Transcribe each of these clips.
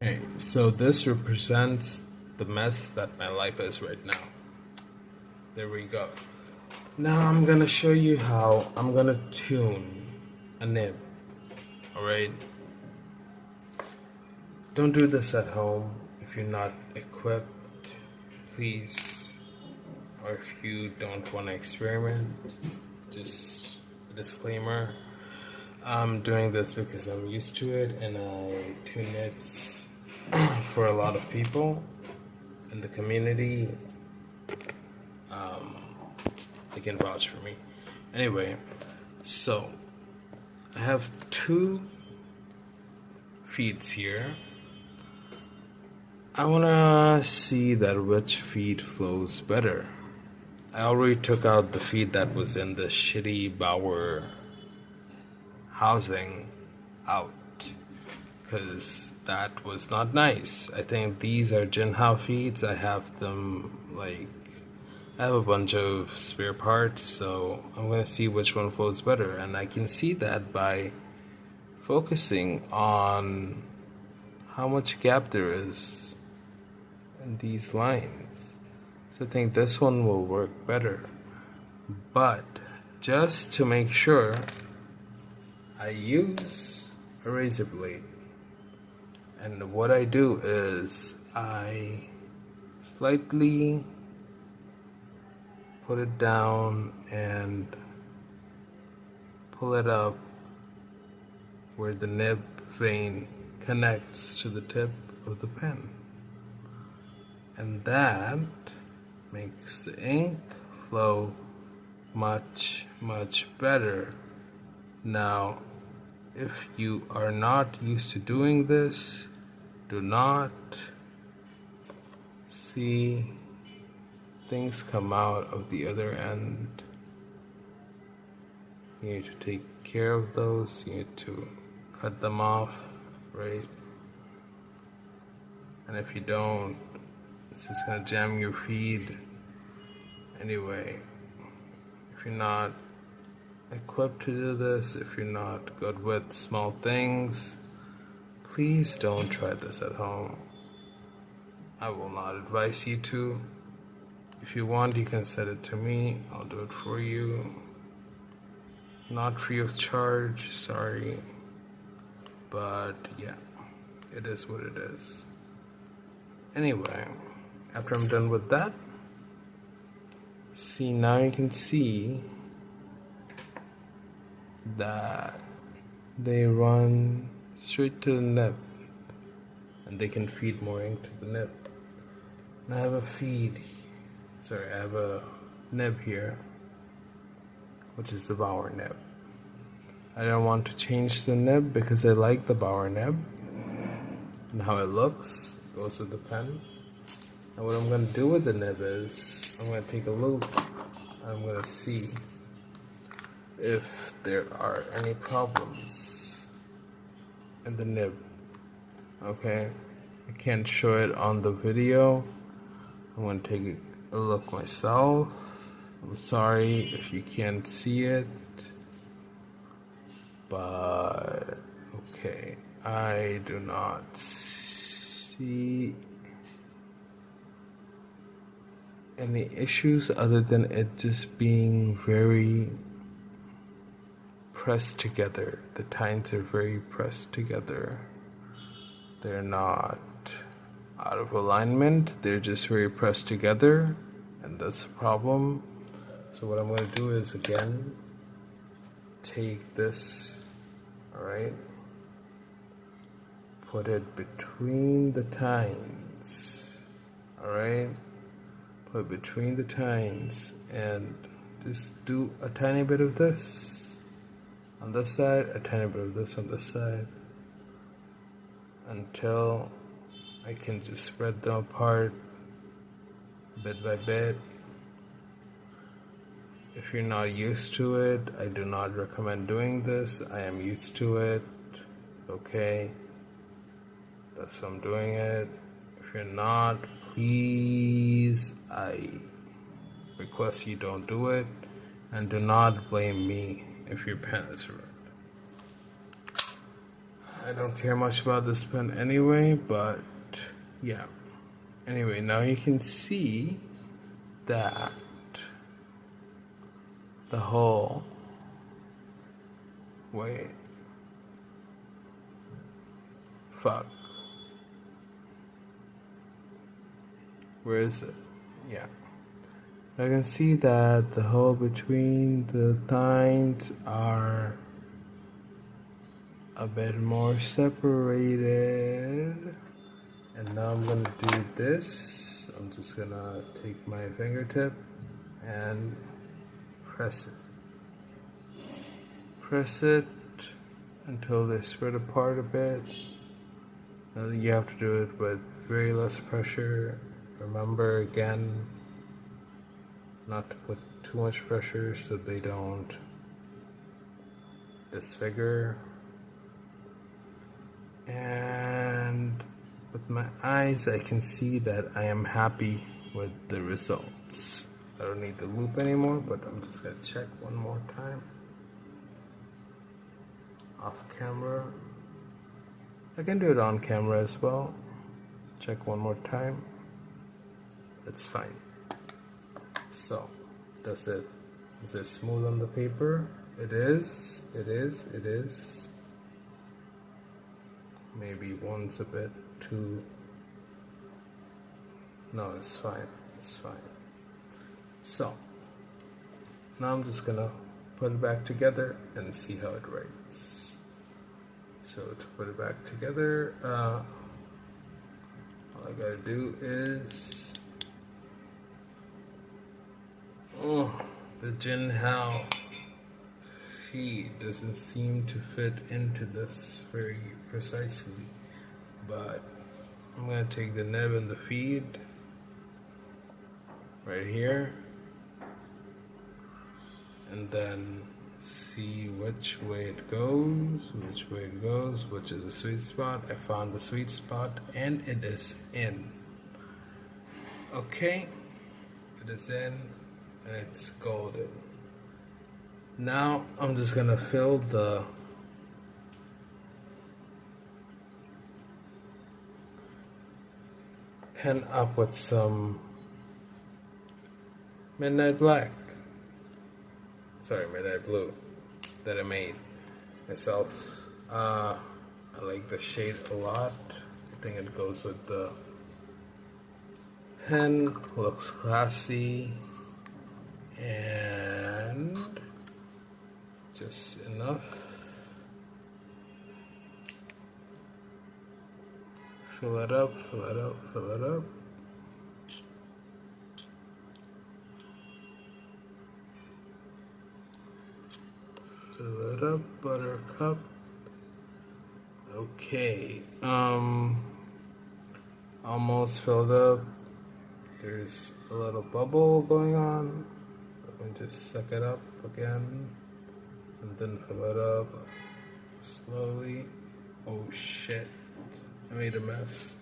Okay, so this represents the mess that my life is right now. There we go. Now I'm gonna show you how I'm gonna tune a nib. Alright? Don't do this at home if you're not equipped, please. Or if you don't want to experiment, just a disclaimer. I'm doing this because I'm used to it and I tune it for a lot of people in the community. They can vouch for me. Anyway, so I have two feeds here. I wanna see that which feed flows better. I already took out the feed that was in the shitty Bower housing out because that was not nice. I think these are Jinhao feeds. I have them I have a bunch of spare parts, so I'm gonna see which one flows better, and I can see that by focusing on how much gap there is in these lines. So I think this one will work better. But just to make sure, I use a razor blade. And what I do is I slightly put it down and pull it up where the nib vein connects to the tip of the pen. And that makes the ink flow much, much better. Now, if you are not used to doing this, do not see things come out of the other end. You need to take care of those. You need to cut them off, right? And if you don't, it's just gonna jam your feed. Anyway, if you're not equipped to do this, if you're not good with small things, please don't try this at home. I will not advise you to. If you want, you can send it to me. I'll do it for you. Not free of charge, sorry. But yeah, it is what it is. Anyway, after I'm done with that, see, now you can see that they run straight to the nib and they can feed more ink to the nib. And I have I have a nib here, which is the Bower nib. I don't want to change the nib because I like the Bower nib and how it looks, goes with the pen. And what I'm going to do with the nib is I'm going to take a loop and I'm going to see if there are any problems in the nib. Okay, I can't show it on the video. I'm going to take a look myself. I'm sorry if you can't see it, but okay, I do not see any issues other than it just being very pressed together. The tines are very pressed together. They're not out of alignment, they're just very pressed together, and that's the problem. So what I'm going to do is again take this, alright, put it between the tines, alright, put it between the tines and just do a tiny bit of this on this side, a tiny bit of this on this side, until I can just spread them apart bit by bit. If you're not used to it, I do not recommend doing this. I am used to it, okay? That's why I'm doing it. If you're not, please, I request you don't do it, and do not blame me if your pen is ruined. I don't care much about this pen anyway, but yeah. Anyway, now you can see that the whole, wait, fuck, where is it? Yeah. I can see that the hole between the tines are a bit more separated. And now I'm gonna do this. I'm just gonna take my fingertip and press it. Press it until they spread apart a bit. Now you have to do it with very less pressure. Remember again, not to put too much pressure so they don't disfigure. And with my eyes, I can see that I am happy with the results. I don't need the loop anymore, but I'm just gonna check one more time. Off camera. I can do it on camera as well. Check one more time. It's fine. So, is it smooth on the paper? It is. Maybe one's a bit too, no, it's fine. So, now I'm just gonna put it back together and see how it writes. So to put it back together, all I gotta do is, the Jinhao feed doesn't seem to fit into this very precisely, but I'm gonna take the nib and the feed right here and then see which way it goes, which is the sweet spot. I found the sweet spot and it is in. Okay, it is in and it's golden. Now I'm just gonna fill the pen up with some midnight black. Midnight blue that I made myself. I like the shade a lot. I think it goes with the pen. Looks classy and just enough. Fill it up. Fill it up, buttercup. Okay, almost filled up. There's a little bubble going on. Let me just suck it up again. And then fill it up slowly. Oh shit. I made a mess.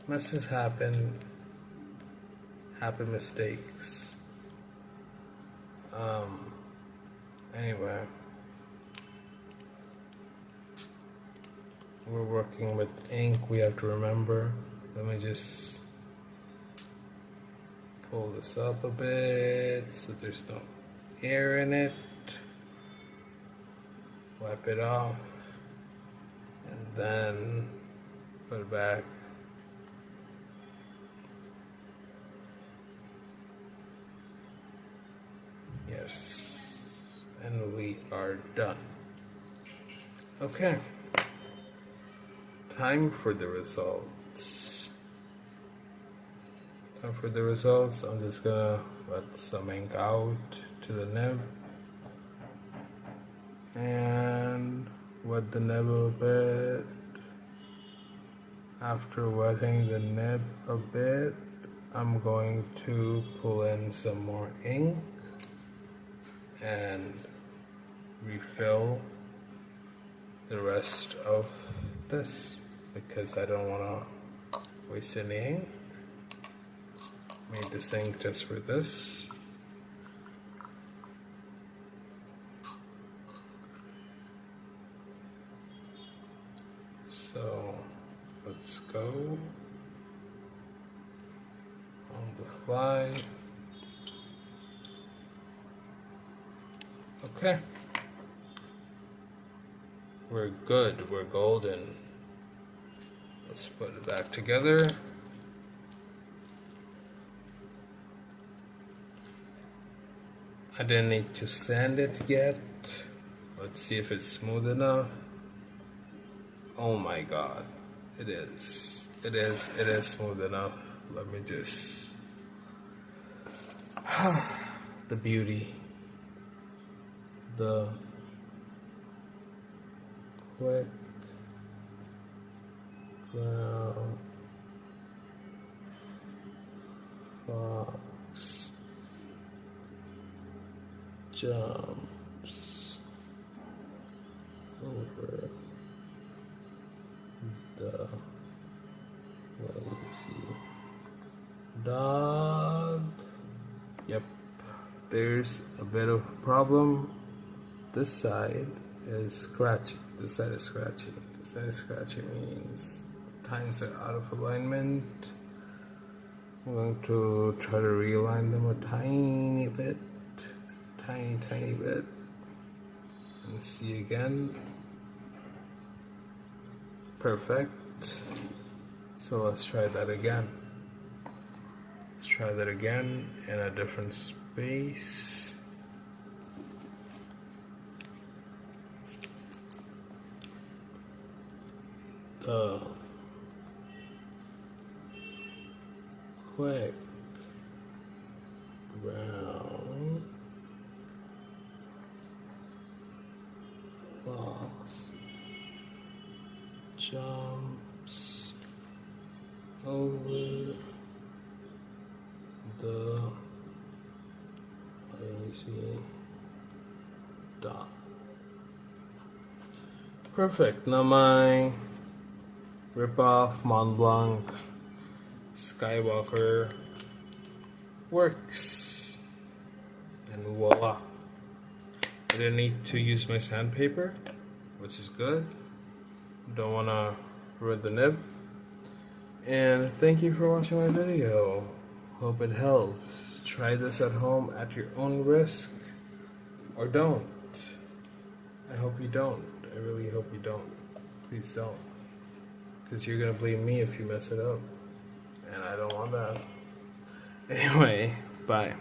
Messes happen. Happen mistakes. Anyway. We're working with ink, we have to remember. Let me just pull this up a bit so there's no air in it. Wipe it off and then put it back. Yes, and we are done. Okay, time for the results. I'm just gonna let some ink out to the nib and wet the nib a bit. After wetting the nib a bit, I'm going to pull in some more ink and refill the rest of this because I don't want to waste any ink. Made this ink just for this. So let's go on the fly. Okay. We're good. We're golden. Let's put it back together. I didn't need to sand it yet. Let's see if it's smooth enough. Oh my god. It is. It is smooth enough. Let me just... the beauty. The quick ground fox jumps over the lazy dog. Yep, there's a bit of a problem. This side is scratchy. This side is scratchy. This side is scratchy means tines are out of alignment. I'm going to try to realign them a tiny bit. Tiny bit. And see again. Perfect. So let's try that again. Let's try that again in a different space. The quick brown fox jumps over the lazy dog. Perfect. Now my rip-off Mont Blanc Skywalker works, and voila. I didn't need to use my sandpaper, which is good. Don't want to ruin the nib. And thank you for watching my video. Hope it helps. Try this at home at your own risk, or don't. I hope you don't. I really hope you don't. Please don't. Because you're going to blame me if you mess it up. And I don't want that. Anyway, bye.